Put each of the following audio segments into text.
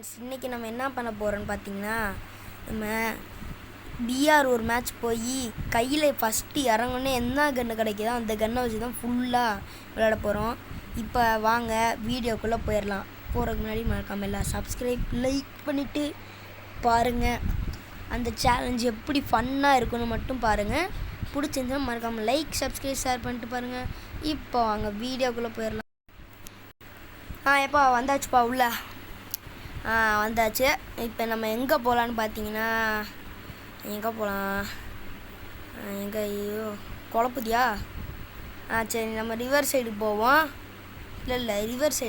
இன்றைக்கி நம்ம என்ன பண்ண போகிறோன்னு பார்த்தீங்கன்னா, நம்ம பிஆர் ஒரு மேட்ச் போய் கையில் ஃபஸ்ட்டு இறங்கணுன்னே என்ன கன்று கிடைக்குதோ அந்த கன்னை வச்சு தான் ஃபுல்லாக விளையாட போகிறோம். இப்போ வாங்க வீடியோக்குள்ளே போயிடலாம். போகிறதுக்கு முன்னாடி மறக்காமல் எல்லாம் சப்ஸ்கிரைப் லைக் பண்ணிவிட்டு பாருங்கள். அந்த சேலஞ்ச் எப்படி ஃபன்னாக இருக்குன்னு மட்டும் பாருங்கள். பிடிச்சிருந்தா மறக்காமல் லைக் சப்ஸ்கிரைப் ஷேர் பண்ணிட்டு பாருங்கள். இப்போ வாங்க வீடியோக்குள்ளே போயிடலாம். எப்போ வந்தாச்சுப்பா உள்ள வந்தாச்சு. இப்போ நம்ம எங்கே போகலான்னு பார்த்தீங்கன்னா, எங்கே போகலாம், எங்கே ஐயோ குழப்புதியா? சரி நம்ம ரிவர் சைடு போவோம். இல்லை ரிவர்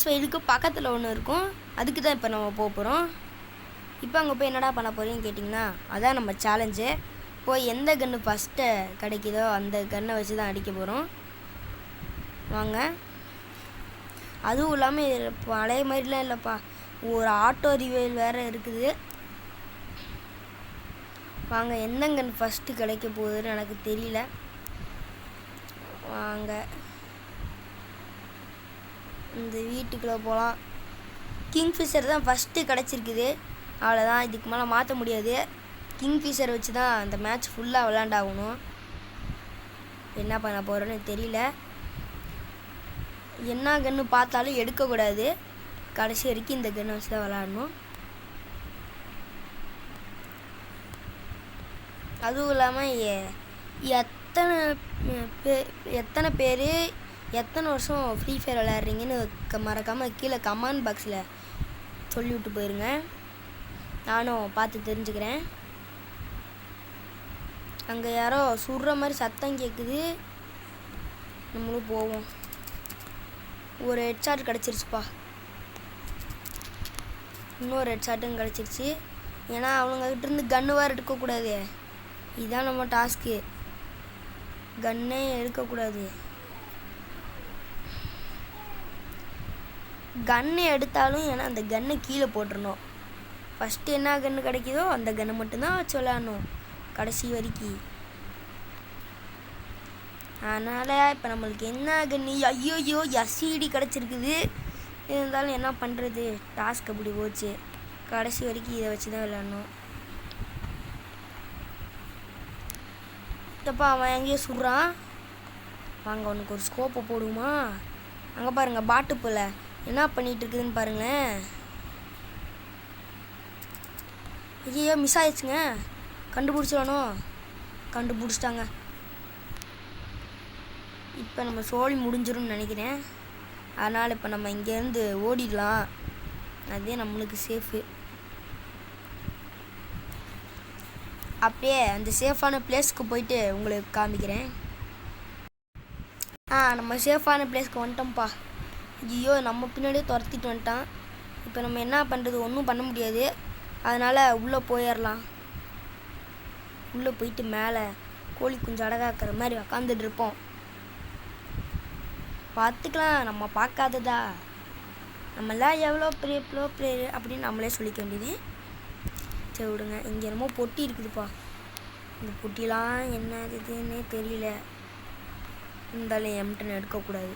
சைடுக்கு பக்கத்தில் ஒன்று இருக்கும், அதுக்கு தான் இப்போ நம்ம போக போகிறோம். இப்போ அங்கே போய் என்னடா பண்ண போகிறீங்கன்னு கேட்டிங்கன்னா, அதான் நம்ம சேலஞ்சு. போய் எந்த கன்று ஃபஸ்ட்டு கிடைக்குதோ அந்த கன்னை வச்சு தான் அடிக்க போகிறோம். வாங்க. அதுவும் இல்லாமல் பழைய மாதிரிலாம் இல்லைப்பா, ஒரு ஆட்டோ ரிவைல் வேறு இருக்குது. வாங்க, எந்த கன் ஃபஸ்ட்டு கிடைக்க போகுதுன்னு எனக்கு தெரியல. வாங்க இந்த வீட்டுக்குள்ளே போகலாம். கிங்ஃபிஷர் தான் ஃபஸ்ட்டு கிடச்சிருக்குது. அவ்வளோதான், இதுக்கு மேலே மாற்ற முடியாது. கிங்ஃபிஷர் வச்சு தான் அந்த மேட்ச் ஃபுல்லாக விளாண்டாகணும். என்ன பண்ண போகிறோன்னு தெரியல. என்ன கன்று பார்த்தாலும் எடுக்கக்கூடாது, கடைசி வரைக்கும் இந்த கன்னை வச்சு தான் விளாடணும். அதுவும் இல்லாமல் எத்தனை பேர் எத்தனை வருஷம் ஃப்ரீ ஃபயர் விளையாடுறீங்கன்னு மறக்காமல் கீழே கமெண்ட் பாக்ஸில் சொல்லிவிட்டு போயிருங்க, நானும் பார்த்து தெரிஞ்சுக்கிறேன். அங்கே யாரோ சுடுற மாதிரி சத்தம் கேட்குது, நம்மளும் போவோம். ஒரு ஹெட்ஷாட் கிடச்சிருச்சுப்பா, இன்னொரு ஹெட்ஷாட்டும் கிடச்சிருச்சு. ஏன்னா அவங்கக்கிட்ட இருந்து கன்று வேறு எடுக்கக்கூடாது. இதுதான் நம்ம டாஸ்க்கு, கன்னே எடுக்கக்கூடாது. கன்று எடுத்தாலும் ஏன்னா அந்த கன்னை கீழே போட்டுடணும். ஃபஸ்ட்டு என்ன கன்று கிடைக்குதோ அந்த கன்னை மட்டும்தான் வச்சு விளையாடணும் கடைசி வரைக்கும். அதனால் இப்போ நம்மளுக்கு என்ன கன்று, ஐயோயோ எஸ்சிடி கிடச்சிருக்குது. இருந்தாலும் என்ன பண்ணுறது, டாஸ்க் அப்படி போச்சு. கடைசி வரைக்கும் இதை வச்சு தான் விளையாடணும். இப்போப்பா அவன் எங்கேயோ சுடுறான். வாங்க அவனுக்கு ஒரு ஸ்கோப்பை போடுவோமா? அங்கே பாருங்கள், பாட்டு போல் என்ன பண்ணிகிட்டு இருக்குதுன்னு பாருங்களேன். ஐயோ மிஸ் ஆயிடுச்சுங்க, கண்டுபிடிச்சிடணும். கண்டுபிடிச்சிட்டாங்க. இப்போ நம்ம சோழி முடிஞ்சிரும்னு நினைக்கிறேன். அதனால் இப்போ நம்ம இங்கேருந்து ஓடிடலாம், அதே நம்மளுக்கு சேஃபு. அப்படியே அந்த சேஃபான பிளேஸ்க்கு போயிட்டு உங்களுக்கு காமிக்கிறேன். நம்ம சேஃபான பிளேஸ்க்கு வந்துட்டோம்ப்பா. ஐயோ நம்ம பின்னாடியே துரத்திட்டு வந்துட்டான். இப்போ நம்ம என்ன பண்ணுறது, ஒன்றும் பண்ண முடியாது. அதனால் உள்ளே போயிடலாம். உள்ளே போயிட்டு மேலே கோழி குஞ்சு அடகாக்கிற மாதிரி உக்காந்துட்டு இருப்போம். பார்த்துக்கலாம், நம்ம பார்க்காததா. நம்மளாம் எவ்வளோ பெரிய ப்ளோ பிளேயர் அப்படின்னு நம்மளே சொல்லிக்க வேண்டியது. சரி விடுங்க. இங்கே என்னமோ பொட்டி இருக்குதுப்பா, இந்த பொட்டிலாம் என்ன இதுன்னே தெரியல. இருந்தாலும் எம்டன் எடுக்கக்கூடாது.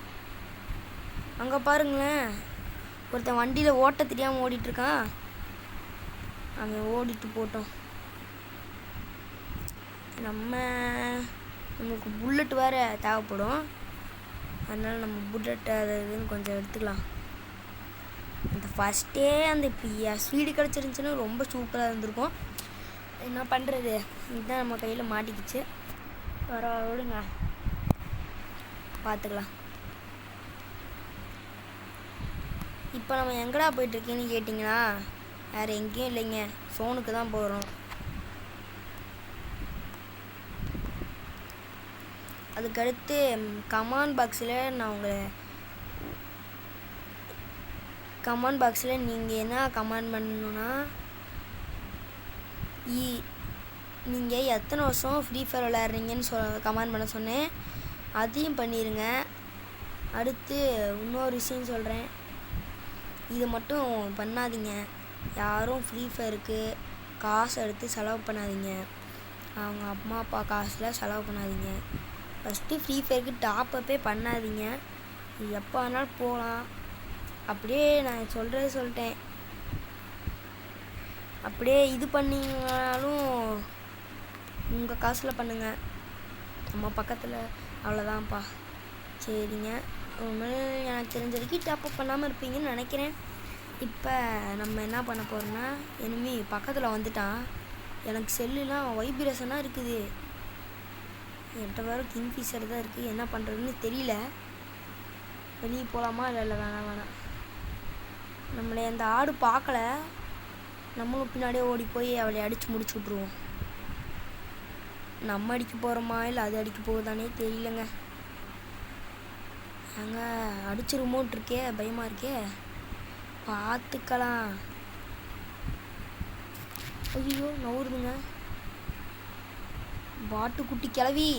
அங்கே பாருங்களேன், ஒருத்தன் வண்டியில் ஓட்ட தெரியாமல் ஓடிட்டுருக்கான். அவன் ஓடிட்டு போட்டோம். நமக்கு புல்லட் வேறு தேவைப்படும். அதனால் நம்ம புல்லட் அது இதுன்னு கொஞ்சம் எடுத்துக்கலாம். அந்த ஃபஸ்ட்டே அந்த இப்போ ஸ்வீடு கிடச்சிருந்துச்சுன்னா ரொம்ப சூப்பராக இருந்திருக்கும். என்ன பண்ணுறது, இதுதான் நம்ம கையில் மாட்டிக்கிச்சு. வர விடுங்க, பார்த்துக்கலாம். இப்போ நம்ம எங்கடா போயிட்டுருக்கேன்னு கேட்டிங்கன்னா, வேறு எங்கேயும் இல்லைங்க, சோனுக்கு தான் போகிறோம். அதுக்கடுத்து கமெண்ட் பாக்ஸில் நீங்கள் என்ன கமெண்ட் பண்ணணுன்னா, நீங்கள் எத்தனை வருஷம் ஃப்ரீ ஃபயர் விளையாடுறீங்கன்னு கமெண்ட் பண்ண சொன்னேன், அதையும் பண்ணிடுங்க. அடுத்து இன்னொரு விஷயம் சொல்கிறேன், இது மட்டும் பண்ணாதீங்க. யாரும் ஃப்ரீ ஃபயருக்கு காசு எடுத்து செலவு பண்ணாதீங்க. அவங்க அம்மா அப்பா காசில் செலவு பண்ணாதீங்க. ஃபஸ்ட்டு ஃப்ரீ ஃபயருக்கு டாப்அப்பே பண்ணாதீங்க. எப்போ வேணாலும் போகலாம். அப்படியே நான் சொல்லிட்டேன். அப்படியே இது பண்ணிங்கனாலும் உங்கள் காசில் பண்ணுங்கள், நம்ம பக்கத்தில். அவ்வளோதான்ப்பா. சரிங்க, உண்மையிலே எனக்கு தெரிஞ்ச வரைக்கும் டாப்அப் பண்ணாமல் இருப்பீங்கன்னு நினைக்கிறேன். இப்போ நம்ம என்ன பண்ண போகிறோன்னா, எனிமி பக்கத்தில் வந்துட்டான். எனக்கு செல்லுலாம் வைப்ரேஷனாக இருக்குது. என்கிட்ட வேறு கிங்ஃபிஷர் தான் இருக்குது. என்ன பண்ணுறதுன்னு தெரியல. வெளியே போகலாமா? இல்லை வேணாம். நம்மளை அந்த ஆடு பார்க்கல. நம்மளும் பின்னாடியே ஓடி போய் அவளை அடித்து முடிச்சு விட்ருவோம். நம்ம அடிக்க போகிறோமா இல்லை அது அடிக்க போகுதானே தெரியலங்க. அங்கே அடிச்சிருமோன்ட்ருக்கே, பயமாக இருக்கே. பார்த்துக்கலாம். ஐயோ நவுறுதுங்க. பாட்டுக்குட்டி கிளவி.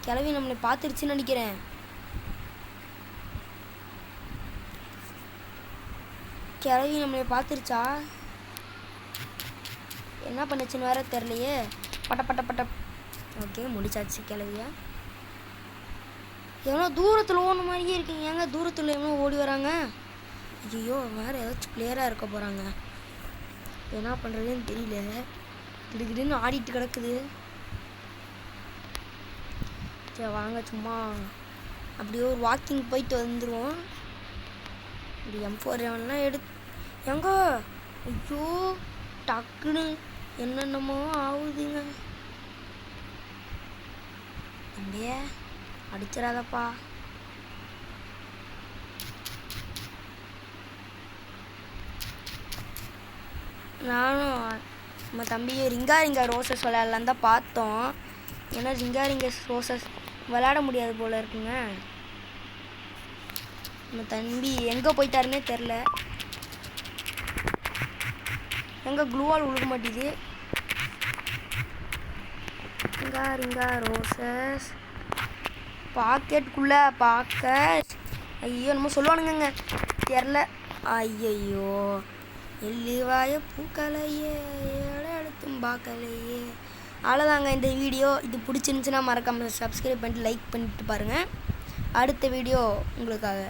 கிளவி நம்மளை பார்த்துருச்சுன்னு நினைக்கிறேன். கிளவி நம்மளை பார்த்துருச்சா? என்ன பண்ணுச்சுன்னு வேற தெரியலையே. பட்ட. ஓகே, முடிச்சாச்சு கிளவியா. எவ்வளோ தூரத்தில் ஓடுன மாதிரியே இருக்கீங்க. தூரத்தில் எவ்வளோ ஓடி வராங்க. ஐயோ, வேறு ஏதாச்சும் பிளேயராக இருக்க போகிறாங்க. என்ன பண்ணுறதுன்னு தெரியல. கிடுகிடுன்னு ஆடிட்டு கிடக்குது. சரி வாங்க, சும்மா அப்படியே ஒரு வாக்கிங் போயிட்டு வந்துடுவோம். இப்படி M4 எங்க ஐயோ டக்குன்னு என்னென்னமோ ஆகுதுங்க. அப்படியே அடிச்சிடாதப்பா. நானும் நம்ம தம்பியும் ரிங்கா ரோசஸ் விளையாடலாம் தான் பார்த்தோம். ஏன்னா ரிங்கா ரோசஸ் விளையாட முடியாது போல் இருக்குங்க. நம்ம தம்பி எங்கே போயிட்டாருன்னே தெரில. க்ளூவால் உழுக மாட்டேது. ரிங்கா ரோசஸ் பாக்கெட்டுக்குள்ளே ஐயோ நம்ம சொல்லுவானுங்க தெரில. ஐயோ எல்லுவாய பூக்கலையே எடுத்தும் பார்க்கலையே. அவ்வளோதாங்க இந்த வீடியோ. இது பிடிச்சிருந்துச்சுன்னா மறக்காமல் சப்ஸ்கிரைப் பண்ணிட்டு லைக் பண்ணிட்டு பாருங்கள். அடுத்த வீடியோ உங்களுக்காக.